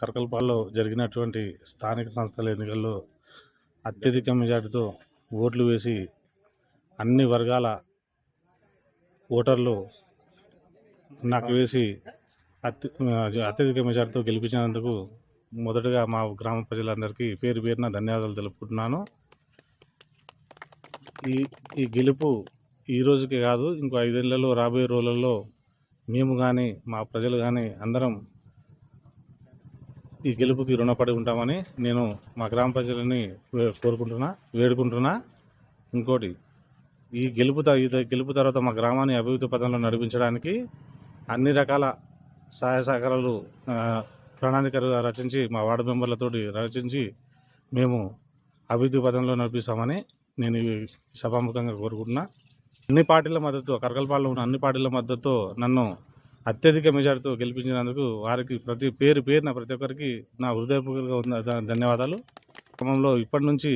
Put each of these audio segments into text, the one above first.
కరకలపాడులో జరిగినటువంటి స్థానిక సంస్థల ఎన్నికల్లో అత్యధిక మెజార్టీతో ఓట్లు వేసి అన్ని వర్గాల ఓటర్లు నాకు వేసి అత్యధిక మెజార్టీతో గెలిపించినందుకు మొదటగా మా గ్రామ ప్రజలందరికీ పేరు పేరున ధన్యవాదాలు తెలుపుకుంటున్నాను. ఈ గెలుపు ఈ రోజుకే కాదు, ఇంకో 5 ఏళ్లలో రాబోయే రోజులలో మేము కానీ మా ప్రజలు కానీ అందరం ఈ గెలుపుకి రుణపడి ఉంటామని నేను మా గ్రామ ప్రజలని వేడుకుంటున్నా. ఇంకోటి, ఈ గెలుపు తర్వాత మా గ్రామాన్ని అభివృద్ధి పథంలో నడిపించడానికి అన్ని రకాల సహాయ సహకారాలు ప్రణాళిక రచించి మా వార్డు మెంబర్లతోటి రచించి మేము అభివృద్ధి పథంలో నడిపిస్తామని నేను ఈ సభాముఖంగా కోరుకుంటున్నా. అన్ని పార్టీల మద్దతు, కరకలపాడులో ఉన్న అన్ని పార్టీల మద్దతుతో నన్ను అత్యధిక మెజార్టీతో గెలిపించినందుకు వారికి పేరు పేరున ప్రతి ఒక్కరికి నా హృదయపూర్వక ధన్యవాదాలు. క్రమంలో ఇప్పటి నుంచి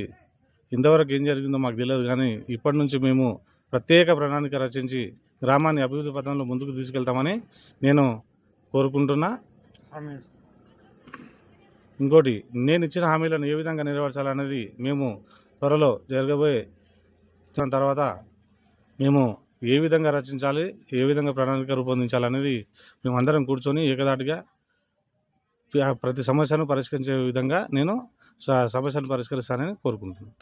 ఇంతవరకు ఏం జరిగిందో మాకు తెలియదు, కానీ ఇప్పటి నుంచి మేము ప్రత్యేక ప్రణాళిక రచించి గ్రామాన్ని అభివృద్ధి పథంలో ముందుకు తీసుకెళ్తామని నేను కోరుకుంటున్నా. ఇంకోటి, నేను ఇచ్చిన హామీలను ఏ విధంగా నెరవేర్చాలనేది మేము త్వరలో జరగబోయే తర్వాత మేము ఏ విధంగా రచించాలి, ఏ విధంగా ప్రణాళిక రూపొందించాలనేది మేమందరం కూర్చొని ఏకదాటిగా ప్రతి సమస్యను పరిష్కరించే విధంగా నేను సమస్యను పరిష్కరిస్తానని కోరుకుంటున్నాను.